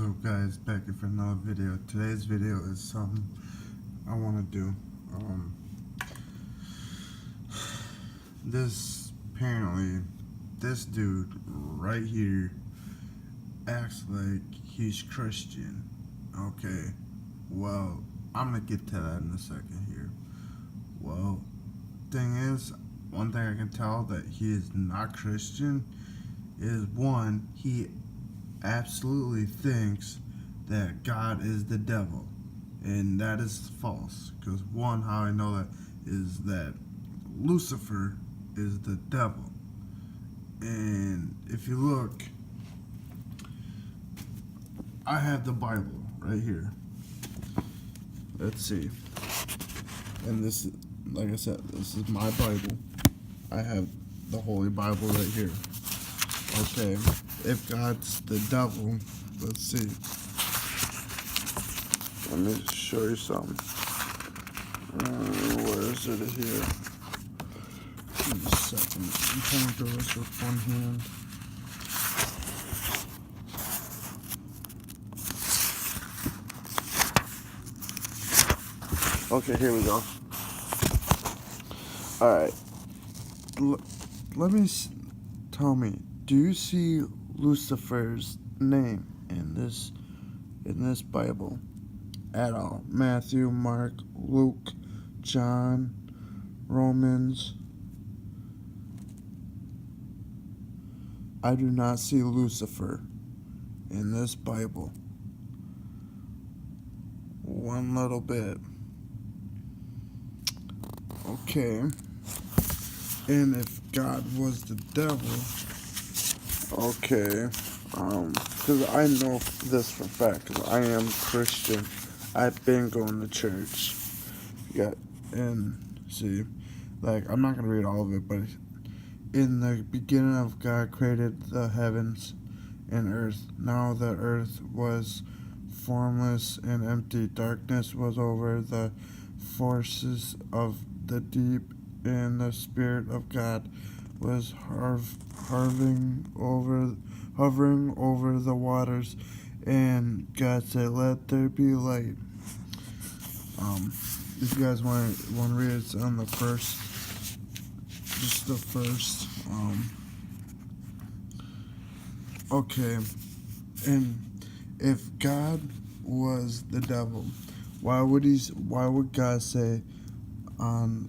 So guys, back here for another video. Today's video is something I want to do. This dude right here acts like he's Christian. Okay, well, I'm gonna get to that in a second here. Well, thing is, one thing I can tell that he is not Christian is one, he absolutely thinks that God is the devil, and that is false. Because one, how I know that is that Lucifer is the devil, and if you look, I have the Bible right here. Let's see, and this, like I said, this is my Bible. I have the Holy Bible right here. Okay, if God's the devil, let's see. Let me show you something. Where is it here? Give me a second. I'm trying to do this with one hand. Okay, here we go. Alright. Let me tell me. Do you see Lucifer's name in this Bible at all? Matthew, Mark, Luke, John, Romans. I do not see Lucifer in this Bible. One little bit. Okay. And if God was the devil, okay, because I know this for a fact, because I am Christian. I've been going to church. And see, like, I'm not going to read all of it, but in the beginning of God created the heavens and earth. Now the earth was formless and empty. Darkness was over the forces of the deep, and the Spirit of God was hovering over the waters, and God said, "Let there be light." If you guys want to read it, it's on the first, just the first. Okay, and if God was the devil, why would God say on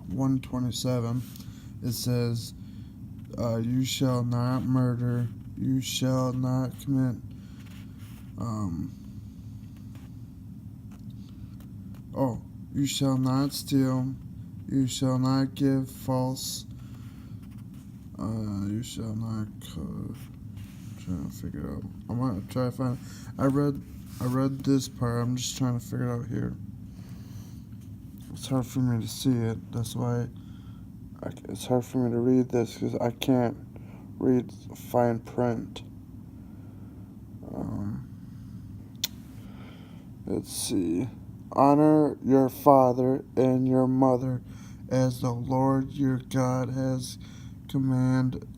127, it says, you shall not murder, you shall not commit, you shall not steal, you shall not give false, you shall not, I'm trying to figure it out. I'm going to try to find it. I read this part, I'm just trying to figure it out here. It's hard for me to see it. That's why it's hard for me to read this, because I can't read fine print. Let's see. Honor your father and your mother as the Lord your God has commanded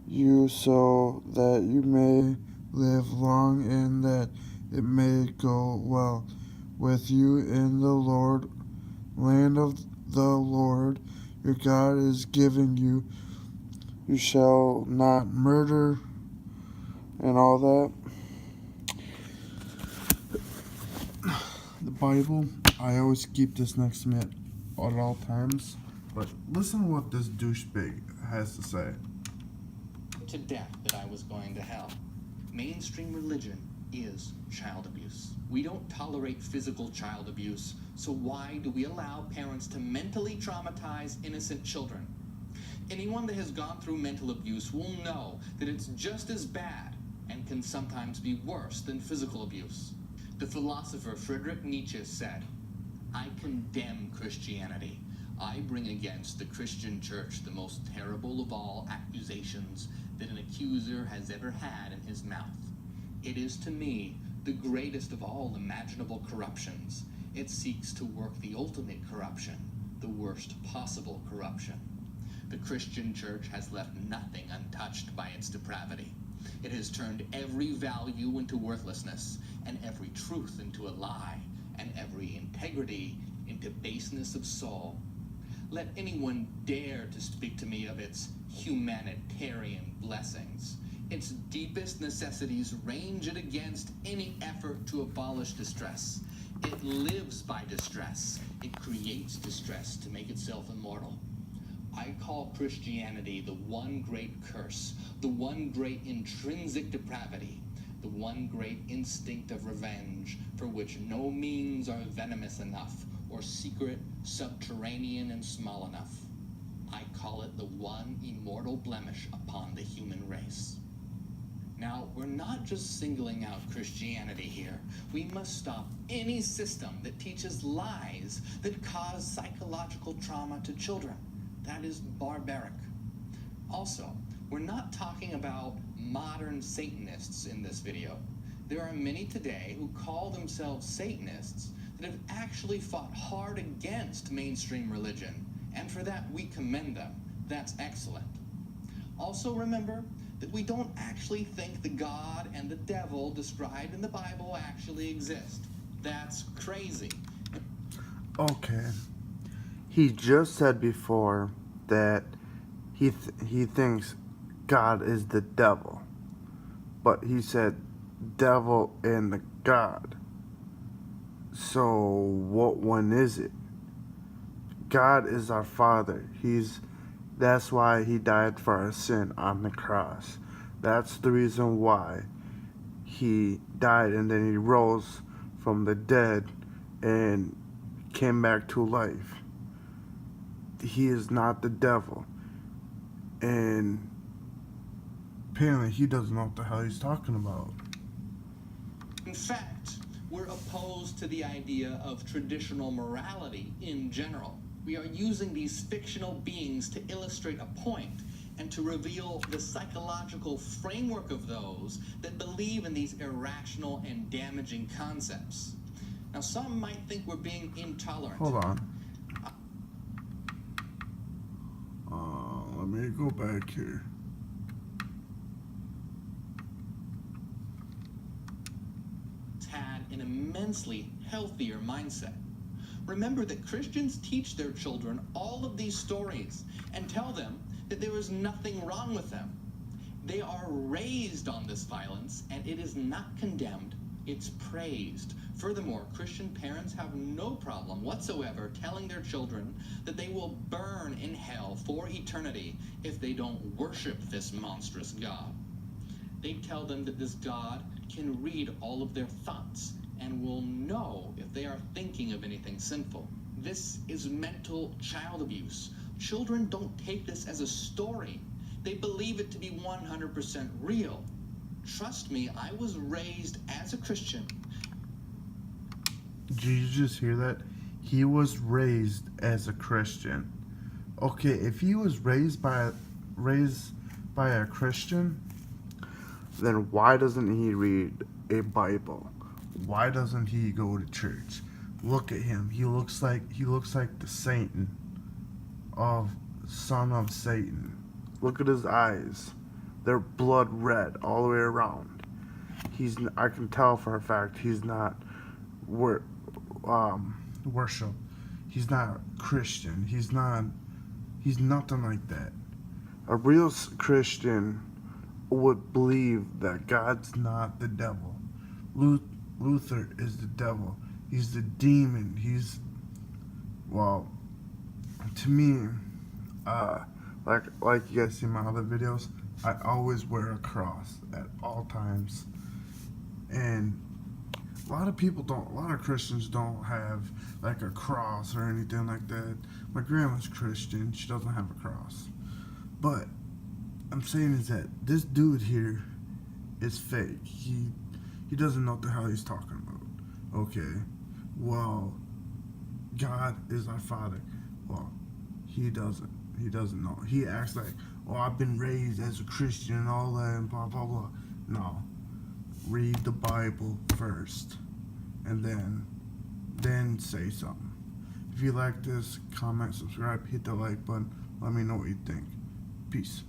you, so that you may live long and that it may go well with you in the land of the Lord your God is giving you. You shall not murder, and all that. The Bible, I always keep this next to me at all times. But listen to what this douchebag has to say. To death that I was going to hell. Mainstream religion is child abuse. We don't tolerate physical child abuse, so why do we allow parents to mentally traumatize innocent children? Anyone that has gone through mental abuse will know that it's just as bad and can sometimes be worse than physical abuse. The philosopher Friedrich Nietzsche said, "I condemn Christianity. I bring against the Christian church the most terrible of all accusations that an accuser has ever had in his mouth. It is to me the greatest of all imaginable corruptions. It seeks to work the ultimate corruption, the worst possible corruption. The Christian church has left nothing untouched by its depravity. It has turned every value into worthlessness, and every truth into a lie, and every integrity into baseness of soul. Let anyone dare to speak to me of its humanitarian blessings. Its deepest necessities range it against any effort to abolish distress. It lives by distress. It creates distress to make itself immortal. I call Christianity the one great curse, the one great intrinsic depravity, the one great instinct of revenge, for which no means are venomous enough, or secret, subterranean, and small enough. I call it the one immortal blemish upon the human race. Now, we're not just singling out Christianity here. We must stop any system that teaches lies that cause psychological trauma to children. That is barbaric. Also, we're not talking about modern Satanists in this video. There are many today who call themselves Satanists that have actually fought hard against mainstream religion, and for that we commend them. That's excellent. Also remember that we don't actually think the God and the devil described in the Bible actually exist. That's crazy. Okay. He just said before that he thinks God is the devil. But he said devil and the God. So what one is it? God is our Father. That's why he died for our sin on the cross. That's the reason why he died, and then he rose from the dead and came back to life. He is not the devil. And apparently he doesn't know what the hell he's talking about. In fact, we're opposed to the idea of traditional morality in general. We are using these fictional beings to illustrate a point and to reveal the psychological framework of those that believe in these irrational and damaging concepts. Now, some might think we're being intolerant. Hold on. Let me go back here. Had an immensely healthier mindset. Remember that Christians teach their children all of these stories and tell them that there is nothing wrong with them. They are raised on this violence, and it is not condemned, it's praised. Furthermore, Christian parents have no problem whatsoever telling their children that they will burn in hell for eternity if they don't worship this monstrous God. They tell them that this God can read all of their thoughts and will know if they are thinking of anything sinful. This is mental child abuse. Children don't take this as a story. They believe it to be 100% real. Trust me, I was raised as a Christian. Did you just hear that? He was raised as a Christian. Okay, if he was raised by a Christian, then why doesn't he read a Bible? Why doesn't he go to church? Look at him. He looks like the Satan of son of Satan. Look at his eyes. They're blood red all the way around. I can tell for a fact he's not worship. He's not Christian. He's nothing like that. A real Christian would believe that God's not the devil. Luther is the devil. He's the demon. To me, like you guys see in my other videos, I always wear a cross at all times. And a lot of Christians don't have like a cross or anything like that. My grandma's Christian. She doesn't have a cross. But I'm saying is that this dude here is fake. He doesn't know what the hell he's talking about. Okay, well, God is our Father. Well, he doesn't know. He acts like, oh, I've been raised as a Christian and all that and blah, blah, blah. No. Read the Bible first. And then say something. If you like this, comment, subscribe, hit the like button. Let me know what you think. Peace.